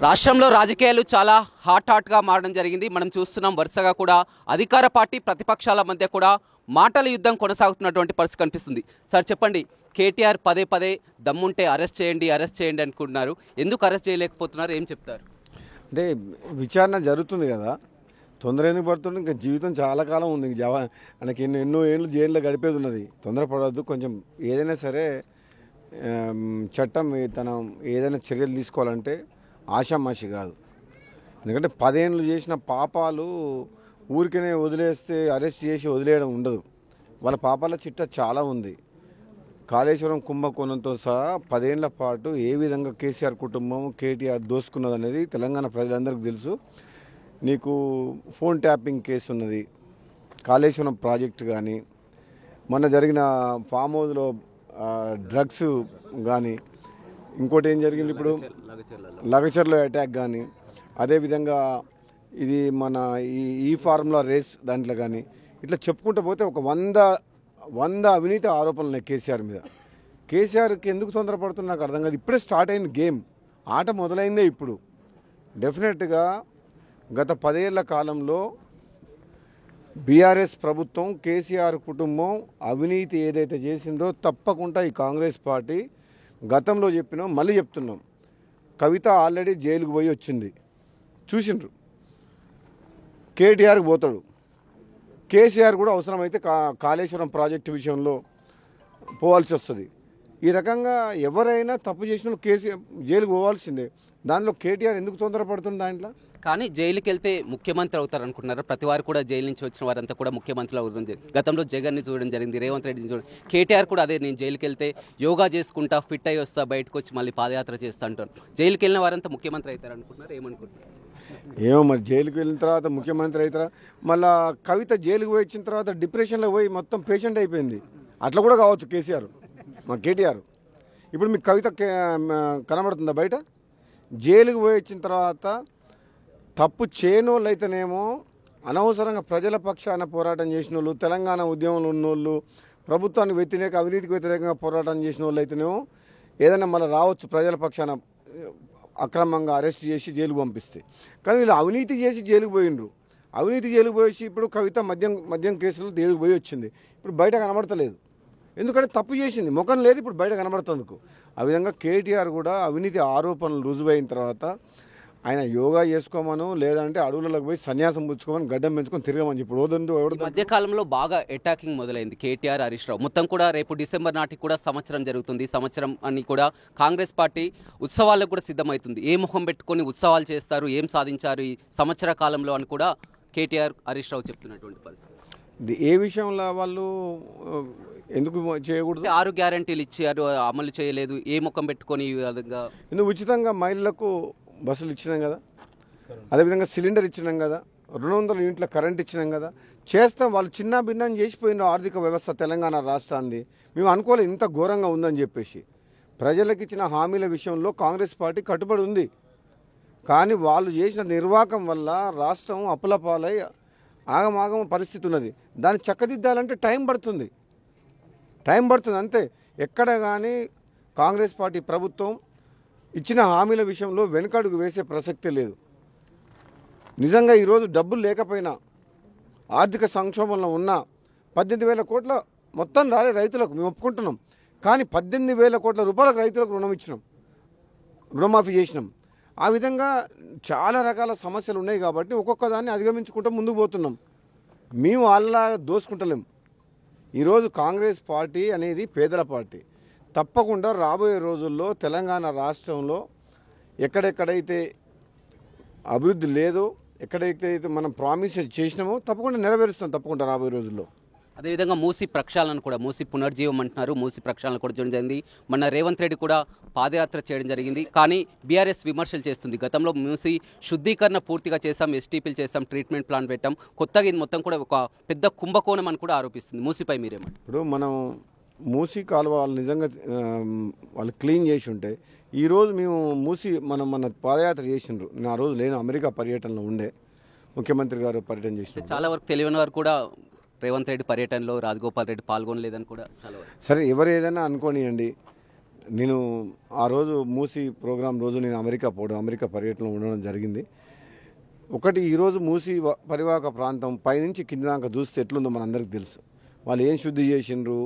రాష్ట్రంలో రాజకీయాలు చాలా హాట్గా మారడం జరిగింది. మనం చూస్తున్నాం వరుసగా కూడా అధికార పార్టీ ప్రతిపక్షాల మధ్య కూడా మాటల యుద్ధం కొనసాగుతున్నటువంటి పరిస్థితి కనిపిస్తుంది. సార్ చెప్పండి, కేటీఆర్ పదే పదే దమ్ముంటే అరెస్ట్ చేయండి అనుకుంటున్నారు. ఎందుకు అరెస్ట్ చేయలేకపోతున్నారు, ఏం చెప్తారు? అంటే విచారణ జరుగుతుంది కదా, తొందర ఎందుకు పడుతుంది? ఇంకా జీవితం చాలా కాలం ఉంది. మనకి ఎన్నో ఏళ్ళు జైల్లో గడిపేది ఉన్నది. తొందరపడవద్దు. కొంచెం ఏదైనా సరే చట్టం తన ఏదైనా చర్యలు తీసుకోవాలంటే ఆషామాషి కాదు. ఎందుకంటే 10 ఏళ్ళు చేసిన పాపాలు ఊరికనే వదిలేస్తే అరెస్ట్ చేసి వదిలేయడం ఉండదు. వాళ్ళ పాపాల చిట్ట చాలా ఉంది. కాళేశ్వరం కుంభకోణంతో సహా 10 ఏళ్ల పాటు ఏ విధంగా కేసీఆర్ కుటుంబం కేటీఆర్ దోసుకున్నది అనేది తెలంగాణ ప్రజలందరికీ తెలుసు. నీకు ఫోన్ ట్యాపింగ్ కేసు ఉన్నది, కాళేశ్వరం ప్రాజెక్టు కానీ, మొన్న జరిగిన ఫామ్ హౌస్లో డ్రగ్స్ కానీ, ఇంకోటి ఏం జరిగింది ఇప్పుడు లగచర్లో అటాక్ కానీ, అదేవిధంగా ఇది మన ఈ ఫార్ములా రేస్ దాంట్లో కానీ, ఇట్లా చెప్పుకుంటూ పోతే ఒక 100 అవినీతి ఆరోపణలు ఉన్నాయి కేసీఆర్ మీద. కేసీఆర్కి ఎందుకు తొందరపడుతున్నా నాకు అర్థం కాదు. ఇప్పుడే స్టార్ట్ అయింది గేమ్, ఆట మొదలైందే ఇప్పుడు. డెఫినెట్గా గత 10 ఏళ్ల కాలంలో బీఆర్ఎస్ ప్రభుత్వం కేసీఆర్ కుటుంబం అవినీతి ఏదైతే చేసిందో తప్పకుండా ఈ కాంగ్రెస్ పార్టీ గతంలో చెప్పినాం, మళ్ళీ చెప్తున్నాం. కవిత ఆల్రెడీ జైలుకు పోయి వచ్చింది, చూసిండ్రు. కేటీఆర్కి పోతాడు. కేసీఆర్ కూడా అవసరమైతే కాళేశ్వరం ప్రాజెక్టు విషయంలో పోవాల్సి వస్తుంది. ఈ రకంగా ఎవరైనా తప్పు చేసిన కేసీఆర్ జైలుకు పోవాల్సిందే. దానిలో కేటీఆర్ ఎందుకు తొందరపడుతుంది దాంట్లో? కానీ జైలుకి వెళ్తే ముఖ్యమంత్రి అవుతారు అనుకుంటున్నారు. ప్రతి వారు కూడా జైలు నుంచి వచ్చిన వారంతా కూడా ముఖ్యమంత్రులు అవుతుంది. గతంలో జగన్ని చూడడం జరిగింది, రేవంత్ రెడ్డిని చూడడం. కేటీఆర్ కూడా అదే, నేను జైలుకి వెళ్తే యోగా చేసుకుంటా, ఫిట్ అయ్యి వస్తా, బయటకు వచ్చి మళ్ళీ పాదయాత్ర చేస్తా అంటారు. జైలుకి వెళ్ళిన వారంతా ముఖ్యమంత్రి అవుతారు అనుకుంటున్నారు, ఏమనుకుంటున్నారు? ఏమో మరి, జైలుకి వెళ్ళిన తర్వాత ముఖ్యమంత్రి అవుతారా? మళ్ళీ కవిత జైలుకి పోయి వచ్చిన తర్వాత డిప్రెషన్లో పోయి మొత్తం పేషెంట్ అయిపోయింది. అట్లా కూడా కావచ్చు కేసీఆర్, మా కేటీఆర్. ఇప్పుడు మీకు కవిత కనబడుతుందా బయట? జైలుకి పోయి వచ్చిన తర్వాత తప్పు చేయనోళ్ళు అయితేనేమో అనవసరంగా ప్రజల పక్షాన పోరాటం చేసిన వాళ్ళు, తెలంగాణ ఉద్యమంలో ఉన్నోళ్ళు, ప్రభుత్వానికి వ్యతిరేక అవినీతికి వ్యతిరేకంగా పోరాటం చేసిన వాళ్ళు అయితేనేమో ఏదైనా మళ్ళీ రావచ్చు ప్రజల పక్షాన అక్రమంగా అరెస్ట్ చేసి జైలుకు పంపిస్తే. కానీ వీళ్ళు అవినీతి చేసి జైలుకు పోయిండ్రు. అవినీతి జైలుకు పోయేసి ఇప్పుడు కవిత మద్యం కేసులు జైలుకు పోయి వచ్చింది. ఇప్పుడు బయట కనబడతలేదు, ఎందుకంటే తప్పు చేసింది, ముఖం లేదు, ఇప్పుడు బయట కనబడుతుందుకు. ఆ విధంగా కేటీఆర్ కూడా అవినీతి ఆరోపణలు రుజువైన తర్వాత ఆయన యోగా చేసుకోమను, లేదంటే అడవులకు పోయి సన్యాసం పుచ్చుకోమని, గడ్డం పెంచుకొని తిరగమని ఇప్పుడు మధ్యకాలంలో బాగా అటాకింగ్ మొదలైంది కేటీఆర్, హరీష్ రావు. మొత్తం కూడా రేపు డిసెంబర్ నాటికి కూడా సంవత్సరం జరుగుతుంది. సంవత్సరం అని కూడా కాంగ్రెస్ పార్టీ ఉత్సవాలకు కూడా సిద్ధమవుతుంది. ఏ ముఖం పెట్టుకొని ఉత్సవాలు చేస్తారు, ఏం సాధించారు ఈ సంవత్సర కాలంలో అని కూడా కేటీఆర్, హరీష్ రావు చెప్తున్నటువంటి పరిస్థితి. ఏ విషయంలో వాళ్ళు ఎందుకు చేయకూడదు? 6 గ్యారంటీలు ఇచ్చారు, అమలు చేయలేదు. ఏ ముఖం పెట్టుకొని ఈ విధంగా? ఎందుకు ఉచితంగా మహిళలకు బస్సులు ఇచ్చినాం కదా, అదేవిధంగా సిలిండర్ ఇచ్చినాం కదా, 200 యూనిట్ల కరెంట్ ఇచ్చినాం కదా. చేస్తాం. వాళ్ళు చిన్న భిన్నం చేసిపోయిన ఆర్థిక వ్యవస్థ తెలంగాణ రాష్ట్రాన్ని. మేము అనుకోలేదు ఇంత ఘోరంగా ఉందని చెప్పేసి. ప్రజలకు ఇచ్చిన హామీల విషయంలో కాంగ్రెస్ పార్టీ కట్టుబడి ఉంది. కానీ వాళ్ళు చేసిన నిర్వాహకం వల్ల రాష్ట్రం అప్పులపాలై ఆగమాగం పరిస్థితి ఉన్నది. దాన్ని చక్కదిద్దాలంటే టైం పడుతుంది అంతే. ఎక్కడ కానీ కాంగ్రెస్ పార్టీ ప్రభుత్వం ఇచ్చిన హామీల విషయంలో వెనుకడుగు వేసే ప్రసక్తే లేదు. నిజంగా ఈరోజు డబ్బులు లేకపోయినా, ఆర్థిక సంక్షోభంలో ఉన్న 18,000 కోట్ల మొత్తం రాలే రైతులకు, మేము ఒప్పుకుంటున్నాం. కానీ 18,000 కోట్ల రూపాయలకు రైతులకు రుణమాఫీ చేసినాం. ఆ విధంగా చాలా రకాల సమస్యలు ఉన్నాయి కాబట్టి ఒక్కొక్క దాన్ని అధిగమించుకుంటూ ముందుకు పోతున్నాం. మేము అలా దోసుకుంటలేం. ఈరోజు కాంగ్రెస్ పార్టీ అనేది పేదల పార్టీ. తప్పకుండా రాబోయే రోజుల్లో తెలంగాణ రాష్ట్రంలో ఎక్కడెక్కడైతే అభివృద్ధి లేదో, ఎక్కడైతే మనం ప్రామిస్ చేసినామో తప్పకుండా నెరవేరుస్తాం తప్పకుండా రాబోయే రోజుల్లో. అదేవిధంగా మూసి ప్రక్షాళన కూడా, మూసి పునర్జీవం అంటున్నారు, మూసి ప్రక్షాళన కూడా చేయడం జరిగింది. మొన్న రేవంత్ రెడ్డి కూడా పాదయాత్ర చేయడం జరిగింది. కానీ బీఆర్ఎస్ విమర్శలు చేస్తుంది. గతంలో మూసి శుద్ధీకరణ పూర్తిగా చేశాం, ఎస్టీపీలు చేశాం, ట్రీట్మెంట్ ప్లాన్ పెట్టాం, కొత్తగా ఇది మొత్తం కూడా ఒక పెద్ద కుంభకోణం అని కూడా ఆరోపిస్తుంది. మూసిపై మీరేమంటారు? ఇప్పుడు మనం మూసి కాలువ వాళ్ళు నిజంగా వాళ్ళు క్లీన్ చేసి ఉంటే ఈరోజు మేము మన పాదయాత్ర చేసిండ్రు. నేను ఆ రోజు లేను, అమెరికా పర్యటనలో ఉండే, ముఖ్యమంత్రి గారు పర్యటన చేసిన. చాలా వరకు తెలియని వారు కూడా రేవంత్ రెడ్డి పర్యటనలో రాజగోపాల్ రెడ్డి పాల్గొనలేదని కూడా. సరే, ఎవరు ఏదైనా అనుకోనియండి, నేను ఆ రోజు మూసీ ప్రోగ్రాం రోజు నేను అమెరికా పర్యటనలో ఉండడం జరిగింది. ఒకటి ఈరోజు మూసీ పరివాహక ప్రాంతం పైనుంచి కింద దాకా చూస్తే ఎట్లుందో మనందరికీ తెలుసు. వాళ్ళు ఏం శుద్ధి చేసిండ్రు,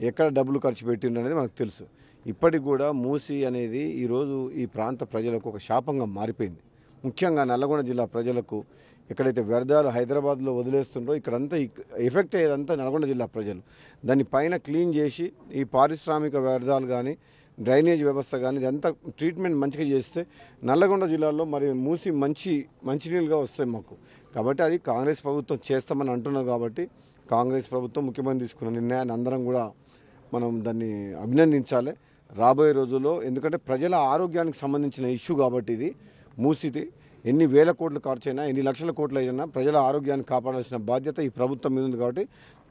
ఎక్కడ డబ్బులు ఖర్చు పెట్టిండ్రు అనేది మనకు తెలుసు. ఇప్పటికి కూడా మూసీ అనేది ఈరోజు ఈ ప్రాంత ప్రజలకు ఒక శాపంగా మారిపోయింది. ముఖ్యంగా నల్లగొండ జిల్లా ప్రజలకు ఎక్కడైతే వ్యర్థాలు హైదరాబాద్లో వదిలేస్తుండ్రో ఇక్కడంతా ఎఫెక్ట్ అయ్యేదంతా నల్గొండ జిల్లా ప్రజలు. దాన్ని పైన క్లీన్ చేసి ఈ పారిశ్రామిక వ్యర్థాలు కానీ డ్రైనేజ్ వ్యవస్థ కానీ ఇదంతా ట్రీట్మెంట్ మంచిగా చేస్తే నల్లగొండ జిల్లాలో మరి మూసి మంచినీళ్ళుగా వస్తాయి మాకు. కాబట్టి అది కాంగ్రెస్ ప్రభుత్వం చేస్తామని అంటున్నారు. కాబట్టి కాంగ్రెస్ ప్రభుత్వం ముఖ్యమంత్రి తీసుకున్న నిర్ణయాన్ని అందరం కూడా మనం దాన్ని అభినందించాలి రాబోయే రోజుల్లో. ఎందుకంటే ప్రజల ఆరోగ్యానికి సంబంధించిన ఇష్యూ కాబట్టి ఇది మూసిది ఎన్ని వేల కోట్లు ఖర్చైనా ఎన్ని లక్షల కోట్లు అయినా ప్రజల ఆరోగ్యాన్ని కాపాడాల్సిన బాధ్యత ఈ ప్రభుత్వం మీద ఉంది. కాబట్టి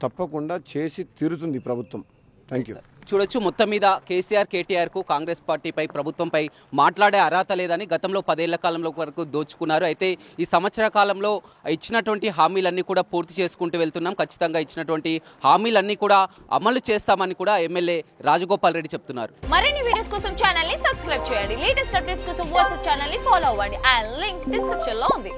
తప్పకుండా చేసి తీరుతుంది ఈ ప్రభుత్వం. Thank you. చూడొచ్చు, మొత్తం మీద కేసీఆర్ కేటీఆర్కు కాంగ్రెస్ పార్టీపై ప్రభుత్వంపై మాట్లాడే అర్హత లేదని గతంలో 10 ఏళ్ల కాలంలో వరకు దోచుకున్నారు. అయితే ఈ సంవత్సర కాలంలో ఇచ్చినటువంటి హామీలన్నీ కూడా పూర్తి చేసుకుంటూ వెళ్తున్నాం. ఖచ్చితంగా ఇచ్చినటువంటి హామీలన్నీ కూడా అమలు చేస్తామని కూడా ఎమ్మెల్యే రాజగోపాల్ రెడ్డి చెప్తున్నారు. మరిన్ని వీడియోస్ కోసం ఛానల్ ని సబ్స్క్రైబ్ చేయండి. లేటెస్ట్ అప్డేట్స్ కోసం వాట్సాప్ ఛానల్ ని ఫాలో అవ్వండి. ఆ లింక్ డిస్క్రిప్షన్ లో ఉంది.